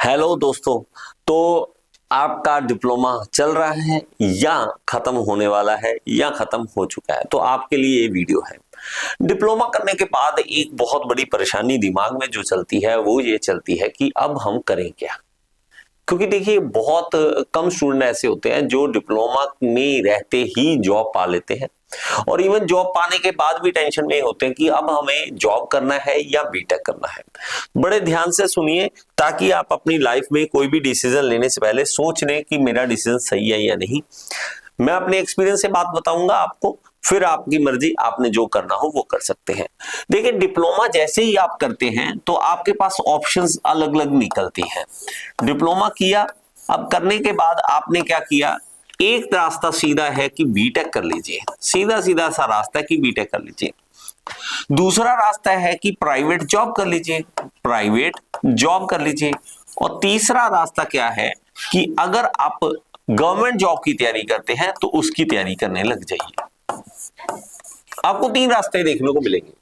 Hello दोस्तों। तो आपका डिप्लोमा चल रहा है या खत्म होने वाला है या खत्म हो चुका है, तो आपके लिए ये वीडियो है। डिप्लोमा करने के बाद एक बहुत बड़ी परेशानी दिमाग में जो चलती है वो ये चलती है कि अब हम करें क्या। क्योंकि देखिए बहुत कम स्टूडेंट ऐसे होते हैं जो डिप्लोमा में रहते ही जॉब पा लेते हैं, और इवन जॉब पाने के बाद भी टेंशन में होते हैं कि अब हमें जॉब करना है या बीटेक करना है। बड़े ध्यान से सुनिए ताकि आप अपनी लाइफ में कोई भी डिसीजन लेने से पहले सोच लें कि मेरा डिसीजन सही है या नहीं। मैं अपने एक्सपीरियंस से बात बताऊंगा आपको, फिर आपकी मर्जी, आपने जो करना हो वो कर सकते हैं। देखिए डिप्लोमा जैसे ही आप करते हैं तो आपके पास ऑप्शंस अलग अलग निकलती हैं। डिप्लोमा किया, अब करने के बाद आपने क्या किया, एक रास्ता सीधा है कि बीटेक कर लीजिए, सीधा सीधा सा रास्ता है कि बीटेक कर लीजिए। दूसरा रास्ता है कि प्राइवेट जॉब कर लीजिए, प्राइवेट जॉब कर लीजिए। और तीसरा रास्ता क्या है कि अगर आप गवर्नमेंट जॉब की तैयारी करते हैं तो उसकी तैयारी करने लग जाइए। आपको तीन रास्ते देखने को मिलेंगे।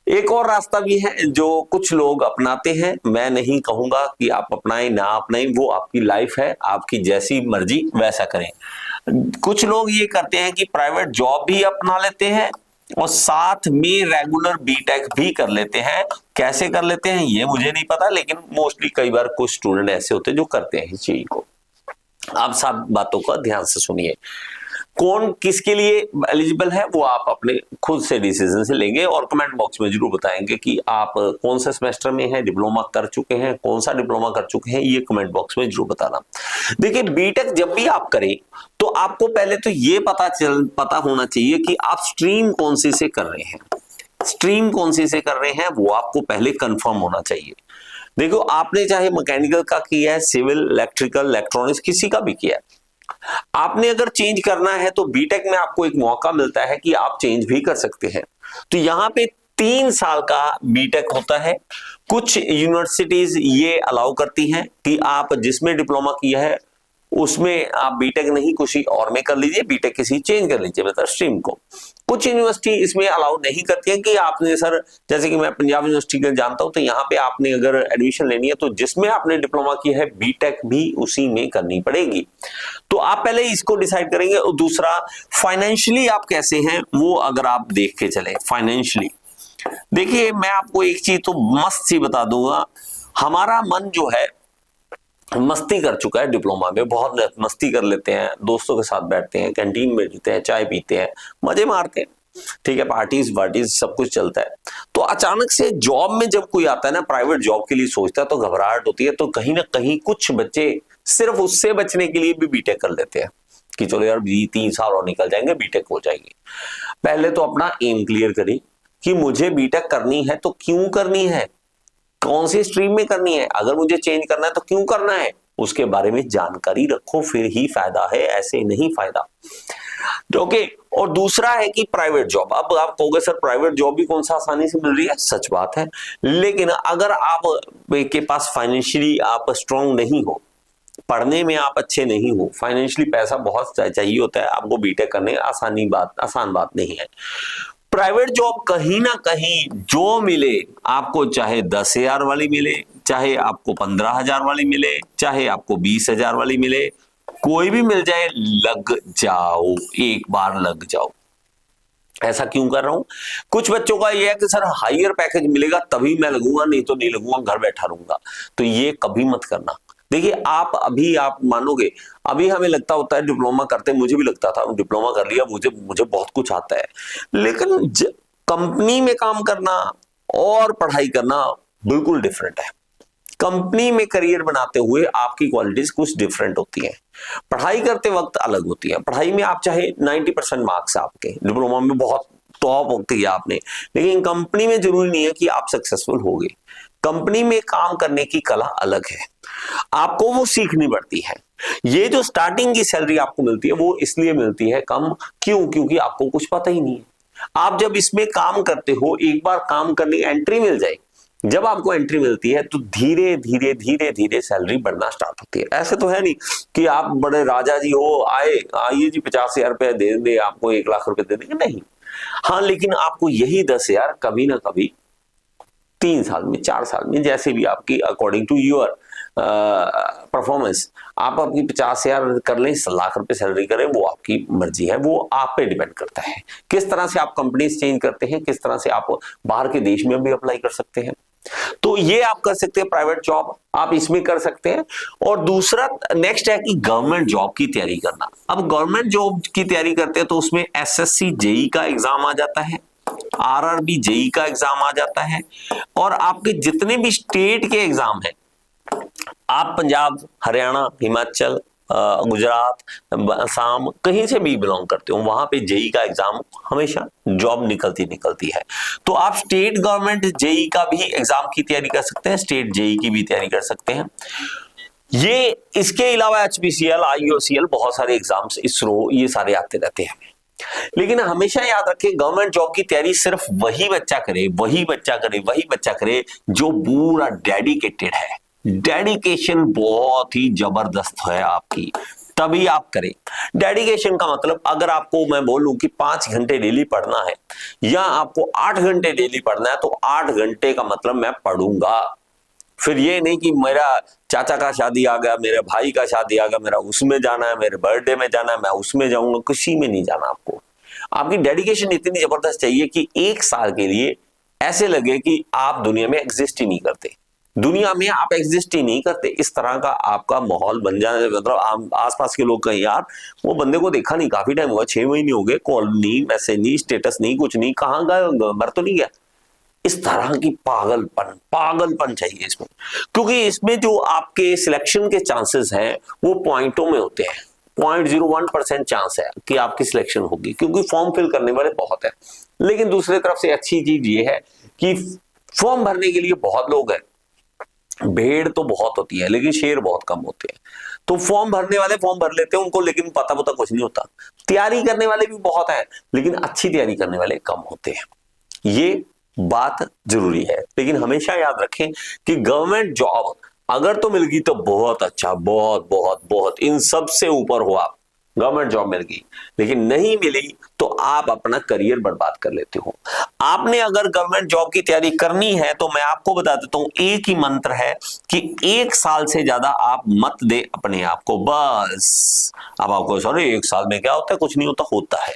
एक और रास्ता भी है जो कुछ लोग अपनाते हैं, मैं नहीं कहूंगा कि आप अपनाएं ना अपनाएं, वो आपकी लाइफ है, आपकी जैसी मर्जी वैसा करें। कुछ लोग ये करते हैं कि प्राइवेट जॉब भी अपना लेते हैं और साथ में रेगुलर बीटेक भी कर लेते हैं। कैसे कर लेते हैं ये मुझे नहीं पता, लेकिन मोस्टली कई बार कुछ स्टूडेंट ऐसे होते हैं जो करते हैं इस चीज को। आप सब बातों का ध्यान से सुनिए। कौन किसके लिए एलिजिबल है वो आप अपने खुद से डिसीजन से लेंगे, और कमेंट बॉक्स में जरूर बताएंगे कि आप कौन सा सेमेस्टर में हैं, डिप्लोमा कर चुके हैं, कौन सा डिप्लोमा कर चुके हैं, ये कमेंट बॉक्स में जरूर बताना। देखिए बीटेक जब भी आप करें तो आपको पहले तो ये पता होना चाहिए कि आप स्ट्रीम कौन सी से कर रहे हैं। स्ट्रीम कौन सी से कर रहे हैं वो आपको पहले कंफर्म होना चाहिए। देखो आपने चाहे मैकेनिकल का किया है, सिविल, इलेक्ट्रिकल, इलेक्ट्रॉनिक्स, किसी का भी किया है, आपने अगर चेंज करना है तो बीटेक में आपको एक मौका मिलता है कि आप चेंज भी कर सकते हैं। तो यहां पे 3 साल का बीटेक होता है। कुछ यूनिवर्सिटीज ये अलाउ करती हैं कि आप जिसमें डिप्लोमा किया है उसमें आप बीटेक नहीं किसी और में कर लीजिए, बीटेक किसी चेंज कर लीजिए, मतलब स्ट्रीम को। कुछ यूनिवर्सिटी इसमें अलाउ नहीं करती है कि आपने सर, जैसे कि मैं पंजाब यूनिवर्सिटी का जानता हूं, तो यहाँ पे आपने अगर एडमिशन लेनी है तो जिसमें आपने डिप्लोमा किया है बीटेक भी उसी में करनी पड़ेगी। तो आप पहले इसको डिसाइड करेंगे। और दूसरा, फाइनेंशियली आप कैसे हैं वो अगर आप देख के चले। फाइनेंशियली देखिए मैं आपको एक चीज तो मस्त सी बता दूंगा, हमारा मन जो है मस्ती कर चुका है। डिप्लोमा में बहुत मस्ती कर लेते हैं, दोस्तों के साथ बैठते हैं, कैंटीन में रहते हैं, चाय पीते हैं, मजे मारते हैं, ठीक है, पार्टीज वार्टीज सब कुछ चलता है। तो अचानक से जॉब में जब कोई आता है ना, प्राइवेट जॉब के लिए सोचता है तो घबराहट होती है। तो कहीं ना कहीं कुछ बच्चे सिर्फ उससे बचने के लिए भी बीटेक कर लेते हैं कि चलो यार 3 साल और निकल जाएंगे, बीटेक हो जाएगी। पहले तो अपना एम क्लियर करिए कि मुझे बीटेक करनी है तो क्यों करनी है, कौन सी स्ट्रीम में करनी है, अगर मुझे चेंज करना है तो क्यों करना है, उसके बारे में जानकारी रखो, फिर ही फायदा है, ऐसे नहीं फायदा। ओके। और दूसरा है कि प्राइवेट जॉब। अब आप कहोगे सर प्राइवेट जॉब भी कौन सा आसानी से मिल रही है, सच बात है, लेकिन अगर आप के पास फाइनेंशियली आप स्ट्रांग नहीं हो, पढ़ने में आप अच्छे नहीं हो, फाइनेंशियली पैसा बहुत चाहिए होता है, आपको बीटेक करने आसान बात नहीं है। प्राइवेट जॉब कहीं ना कहीं जो मिले आपको, चाहे 10,000 वाली मिले, चाहे आपको 15,000 वाली मिले, चाहे आपको 20,000 वाली मिले, कोई भी मिल जाए, लग जाओ, एक बार लग जाओ। ऐसा क्यों कर रहा हूं, कुछ बच्चों का यह है कि सर हायर पैकेज मिलेगा तभी मैं लगूंगा, नहीं तो नहीं लगूंगा, घर बैठा रहूंगा। तो ये कभी मत करना। देखिए आप मानोगे, अभी हमें लगता होता है डिप्लोमा करते, मुझे भी लगता था डिप्लोमा कर लिया, मुझे बहुत कुछ आता है, लेकिन कंपनी में काम करना और पढ़ाई करना बिल्कुल डिफरेंट है। कंपनी में करियर बनाते हुए आपकी क्वालिटीज कुछ डिफरेंट होती हैं, पढ़ाई करते वक्त अलग होती है। पढ़ाई में आप चाहे 90% मार्क्स आपके डिप्लोमा में बहुत टॉप होती है आपने, लेकिन कंपनी में जरूरी नहीं है कि आप सक्सेसफुल होगे। कंपनी में काम करने की कला अलग है, आपको वो सीखनी पड़ती है। ये जो स्टार्टिंग की सैलरी आपको मिलती है वो इसलिए मिलती है कम, क्योंकि आपको कुछ पता ही नहीं है। आप जब इसमें काम करते हो, एक बार काम करने एंट्री मिल जाए, जब आपको एंट्री मिलती है तो धीरे धीरे धीरे धीरे सैलरी बढ़ना स्टार्ट होती है। ऐसे तो है नहीं कि आप बड़े राजा जी हो, आइए जी 50,000 रुपए दे दे, आपको 1 लाख रुपए दे देंगे, नहीं। हाँ, लेकिन आपको यही 10,000 कभी ना कभी 3 साल में, 4 साल में, जैसे भी आपकी अकॉर्डिंग टू योर परफॉर्मेंस, आप अपनी 50,000 कर लें, 1,00,000 रुपए सैलरी करें, वो आपकी मर्जी है, वो आप पे डिपेंड करता है किस तरह से आप कंपनीज चेंज करते हैं, किस तरह से आप बाहर के देश में भी अप्लाई कर सकते हैं। तो ये आप कर सकते हैं, प्राइवेट जॉब आप इसमें कर सकते हैं। और दूसरा नेक्स्ट है कि गवर्नमेंट जॉब की तैयारी करना। अब गवर्नमेंट जॉब की तैयारी करते हैं तो उसमें एसएससी जेई का एग्जाम आ जाता है, आरआरबी जेई का एग्जाम आ जाता है, और आपके जितने भी स्टेट के एग्जाम हैं, आप पंजाब, हरियाणा, हिमाचल, गुजरात, असम, कहीं से भी बिलोंग करते हो, वहां पे जेई का एग्जाम हमेशा जॉब निकलती है। तो आप स्टेट गवर्नमेंट जेई का भी एग्जाम की तैयारी कर सकते हैं, स्टेट जेई की भी तैयारी कर सकते हैं। ये इसके अलावा एचपीसीएल, आईओसीएल, बहुत सारे एग्जाम्स, इसरो, ये सारे आते रहते हैं। लेकिन हमेशा याद रखें, गवर्नमेंट जॉब की तैयारी सिर्फ वही बच्चा करे जो पूरा डेडिकेटेड है। डेडिकेशन बहुत ही जबरदस्त है आपकी, तभी आप करें। डेडिकेशन का मतलब, अगर आपको मैं बोलूं कि 5 घंटे डेली पढ़ना है या आपको 8 घंटे डेली पढ़ना है, तो 8 घंटे का मतलब मैं पढ़ूंगा। फिर ये नहीं कि मेरा चाचा का शादी आ गया, मेरे भाई का शादी आ गया, मेरा उसमें जाना है, मेरे बर्थडे में जाना है, मैं उसमें जाऊंगा, किसी में नहीं जाना। आपको आपकी डेडिकेशन इतनी जबरदस्त चाहिए कि 1 साल के लिए ऐसे लगे कि आप दुनिया में एग्जिस्ट ही नहीं करते, दुनिया में आप एग्जिस्ट ही नहीं करते। इस तरह का आपका माहौल बन जाए, मतलब आसपास के लोग कहें यार वो बंदे को देखा नहीं, काफी टाइम हुआ, 6 महीने हो गए, कॉल नहीं, मैसेज नहीं, स्टेटस नहीं, कुछ नहीं, कहाँ गए, मर तो नहीं गया। इस तरह की पागलपन चाहिए इसमें, क्योंकि इसमें जो आपके सिलेक्शन के चांसेस हैं वो पॉइंटों में होते हैं। 0.01% चांस है कि आपकी सिलेक्शन होगी, क्योंकि फॉर्म फिल करने वाले बहुत है। लेकिन दूसरी तरफ से अच्छी चीज ये है कि फॉर्म भरने के लिए बहुत लोग हैं, भेड़ तो बहुत होती है लेकिन शेर बहुत कम होते हैं। तो फॉर्म भरने वाले फॉर्म भर लेते हैं उनको, लेकिन पता कुछ नहीं होता। तैयारी करने वाले भी बहुत हैं, लेकिन अच्छी तैयारी करने वाले कम होते हैं। ये बात जरूरी है। लेकिन हमेशा याद रखें कि गवर्नमेंट जॉब अगर तो मिल गई तो बहुत अच्छा, बहुत इन सब से ऊपर हो आप, गवर्नमेंट जॉब मिल गई, लेकिन नहीं मिली तो आप अपना करियर बर्बाद कर लेते हो। आपने अगर गवर्नमेंट जॉब की तैयारी करनी है तो मैं आपको बता देता हूं, एक ही मंत्र है कि 1 साल से ज्यादा आप मत दे अपने आप को, बस। अब आपको सॉरी 1 साल में क्या होता है, कुछ नहीं होता है।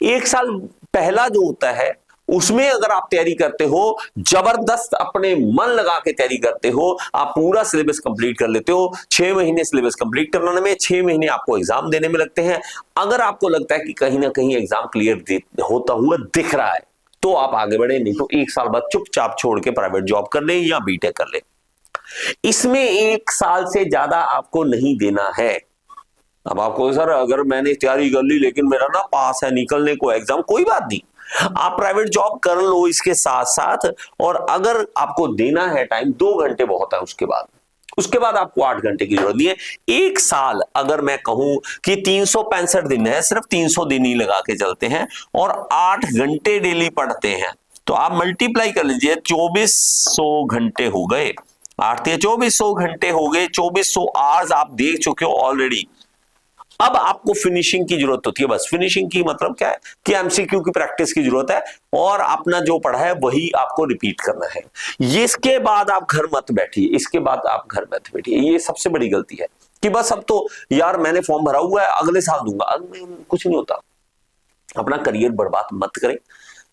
1 साल पहला जो होता है उसमें अगर आप तैयारी करते हो, जबरदस्त अपने मन लगा के तैयारी करते हो, आप पूरा सिलेबस कंप्लीट कर लेते हो। 6 महीने सिलेबस कंप्लीट करने में, 6 महीने आपको एग्जाम देने में लगते हैं। अगर आपको लगता है कि कहीं ना कहीं एग्जाम क्लियर होता हुआ दिख रहा है तो आप आगे बढ़े, नहीं तो 1 साल बाद चुपचाप छोड़ के प्राइवेट जॉब कर ले या बीटेक कर ले। इसमें 1 साल से ज्यादा आपको नहीं देना है। अब आपको सर अगर मैंने तैयारी कर ली लेकिन मेरा ना पास है निकलने को एग्जाम, कोई बात नहीं, आप प्राइवेट जॉब कर लो इसके साथ साथ। और अगर आपको देना है टाइम, 2 घंटे बहुत है, उसके बाद आपको 8 घंटे की जरूरत नहीं है। 1 साल अगर मैं कहूं कि 365 दिन है, सिर्फ 300 दिन ही लगा के चलते हैं और 8 घंटे डेली पढ़ते हैं, तो आप मल्टीप्लाई कर लीजिए, 2400 घंटे हो गए। 8 2400 घंटे हो गए, 2400 आवर्स आप देख चुके हो ऑलरेडी। अब आपको फिनिशिंग की जरूरत होती है, बस। फिनिशिंग की मतलब क्या है कि एमसीक्यू की प्रैक्टिस की जरूरत है और अपना जो पढ़ा है वही आपको रिपीट करना है। इसके बाद आप घर मत बैठिए, ये सबसे बड़ी गलती है कि बस अब तो यार मैंने फॉर्म भरा हुआ है, अगले साल दूंगा। कुछ नहीं होता। अपना करियर बर्बाद मत करें,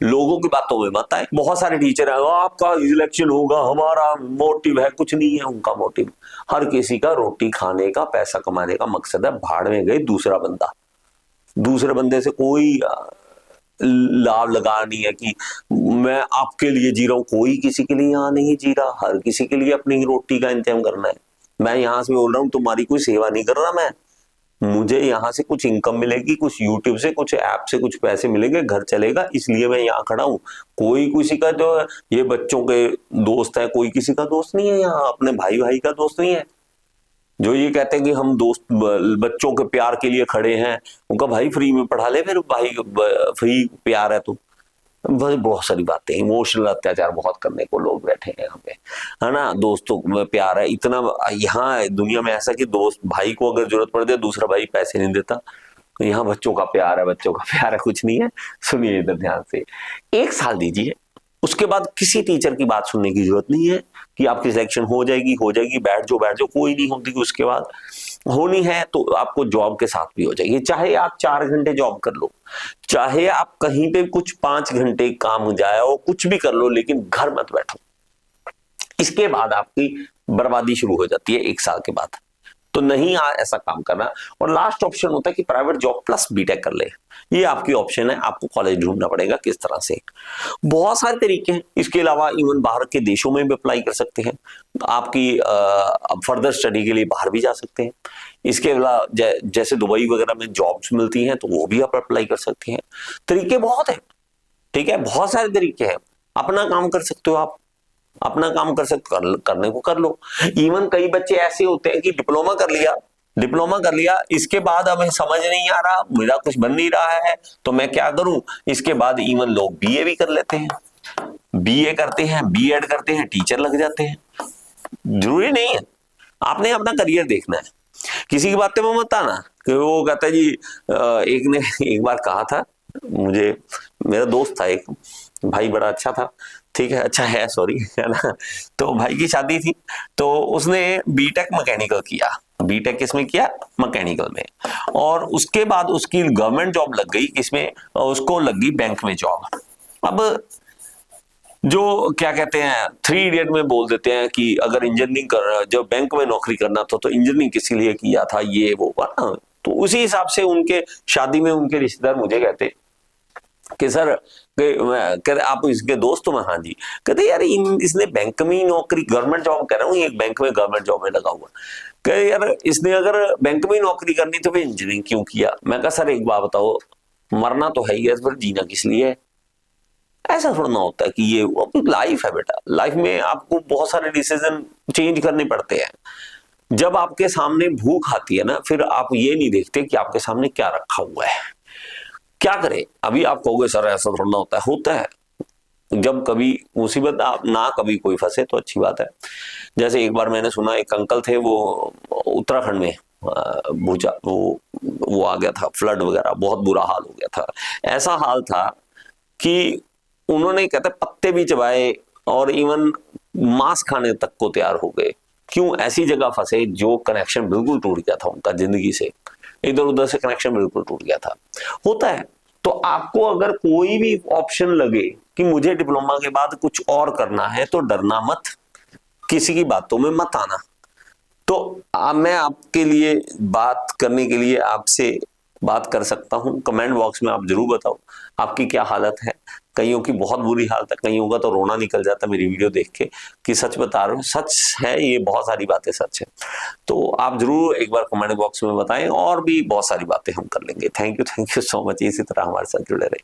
लोगों की बातों में मत आए। बहुत सारे टीचर है, आपका इलेक्शन होगा, हमारा मोटिव है, कुछ नहीं है उनका मोटिव। हर किसी का रोटी खाने का, पैसा कमाने का मकसद है। भाड़ में गए दूसरे बंदे से कोई लाभ लगा नहीं है कि मैं आपके लिए जी रहा हूं। कोई किसी के लिए यहां नहीं जी रहा, हर किसी के लिए अपनी रोटी का इंतजाम करना है। मैं यहां से बोल रहा हूं, तुम्हारी कोई सेवा नहीं कर रहा, मुझे यहां से कुछ इनकम मिलेगी, कुछ यूट्यूब से, कुछ ऐप से कुछ पैसे मिलेंगे, घर चलेगा, इसलिए मैं यहाँ खड़ा हूं। कोई किसी का जो ये बच्चों के दोस्त है, कोई किसी का दोस्त नहीं है यहाँ, अपने भाई का दोस्त नहीं है। जो ये कहते हैं कि हम दोस्त बच्चों के प्यार के लिए खड़े हैं, उनका भाई फ्री में पढ़ा ले, फिर भाई फ्री प्यार है तो बहुत सारी बातें, इमोशनल अत्याचार बहुत करने को लोग बैठे हैं यहाँ पे, है ना। दोस्तों में प्यार है इतना, यहाँ दुनिया में ऐसा कि दोस्त भाई को अगर जरूरत पड़ती है दूसरा भाई पैसे नहीं देता। यहाँ बच्चों का प्यार है, कुछ नहीं है। सुनिए इधर ध्यान से, 1 साल दीजिए, उसके बाद किसी टीचर की बात सुनने की जरूरत नहीं है कि आपकी सिलेक्शन हो जाएगी, बैठ जाओ, कोई नहीं होती। उसके बाद होनी है तो आपको जॉब के साथ भी हो जाएगी, चाहे आप 4 घंटे जॉब कर लो, चाहे आप कहीं पे कुछ 5 घंटे काम जाओ, कुछ भी कर लो, लेकिन घर मत बैठो। इसके बाद आपकी बर्बादी शुरू हो जाती है 1 साल के बाद। तो नहीं ऐसा काम करना। और लास्ट ऑप्शन होता है कि प्राइवेट जॉब प्लस बीटेक कर ले। ये आपकी ऑप्शन है, आपको कॉलेज ढूंढना पड़ेगा किस तरह से। बहुत सारे तरीके हैं। इसके अलावा इवन बाहर के देशों में भी अप्लाई कर सकते हैं, आपकी फर्दर स्टडी के लिए बाहर भी जा सकते हैं। इसके अलावा जैसे दुबई वगैरह में जॉब्स मिलती हैं तो वो भी आप अप्लाई कर सकते हैं। तरीके बहुत है, ठीक है, बहुत सारे तरीके हैं। अपना काम कर सकते हो, आप अपना काम कर सकते, करने को कर लो। इवन कई बच्चे ऐसे होते हैं कि डिप्लोमा कर लिया, इसके बाद हमें समझ नहीं आ रहा, मेरा कुछ बन नहीं रहा है, तो मैं क्या करूं। इसके बाद इवन लोग बीए भी कर लेते हैं, बीए करते हैं, बीएड करते हैं, टीचर लग जाते हैं। जरूरी नहीं है, आपने अपना करियर देखना है। किसी की बातें में मत आना कि वो कहता है जी, एक ने एक बार कहा था मुझे, मेरा दोस्त था एक भाई, बड़ा अच्छा था, ठीक है, अच्छा है, सॉरी, है ना। तो भाई की शादी थी, तो उसने बीटेक मैकेनिकल किया। बीटेक किसमें किया? मैकेनिकल में। और उसके बाद उसकी गवर्नमेंट जॉब लग गई, इसमें उसको लग गई बैंक में जॉब। अब जो क्या कहते हैं 3 इडियट में बोल देते हैं कि अगर इंजीनियरिंग कर, जब बैंक में नौकरी करना था तो इंजीनियरिंग किस लिए किया था, ये वो, तो उसी हिसाब से उनके शादी में उनके रिश्तेदार मुझे कहते कि सर, कहते आप इसके दोस्त हो? मैं हाँ जी। कहते यार इसने बैंक में ही नौकरी, गवर्नमेंट जॉब कह रहा हूँ, एक बैंक में गवर्नमेंट जॉब में लगा हुआ। कहते यार इसने अगर बैंक में ही नौकरी करनी तो फिर इंजीनियरिंग क्यों किया? मैं कहा सर एक बात बताओ, मरना तो है ही है, फिर जीना किस लिए है? ऐसा थोड़ा ना होता है कि ये लाइफ है बेटा। लाइफ में आपको बहुत सारे डिसीजन चेंज करने पड़ते हैं। जब आपके सामने भूख आती है ना, फिर आप ये नहीं देखते कि आपके सामने क्या रखा हुआ है, क्या करें। अभी आप कहोगे सर ऐसा थोड़ा ना होता है। जब कभी मुसीबत आप ना कभी कोई फंसे तो अच्छी बात है। जैसे एक बार मैंने सुना, एक अंकल थे, वो उत्तराखंड में भूचा वो आ गया था, फ्लड वगैरह, बहुत बुरा हाल हो गया था। ऐसा हाल था कि उन्होंने कहते पत्ते भी चबाए और इवन मांस खाने तक को तैयार हो गए। क्यों? ऐसी जगह फंसे जो कनेक्शन बिल्कुल टूट गया था उनका, जिंदगी से इधर उधर से कनेक्शन बिल्कुल टूट गया था। होता है। तो आपको अगर कोई भी ऑप्शन लगे कि मुझे डिप्लोमा के बाद कुछ और करना है, तो डरना मत, किसी की बातों में मत आना। तो मैं आपके लिए बात करने के लिए आपसे बात कर सकता हूं। कमेंट बॉक्स में आप जरूर बताओ आपकी क्या हालत है। कईयों की बहुत बुरी हालत है, कईयों का तो रोना निकल जाता मेरी वीडियो देख के कि सच बता रहा हूँ, सच है ये, बहुत सारी बातें सच है। तो आप जरूर एक बार कमेंट बॉक्स में बताएं, और भी बहुत सारी बातें हम कर लेंगे। Thank you so much. इसी तरह हमारे साथ जुड़े रहे।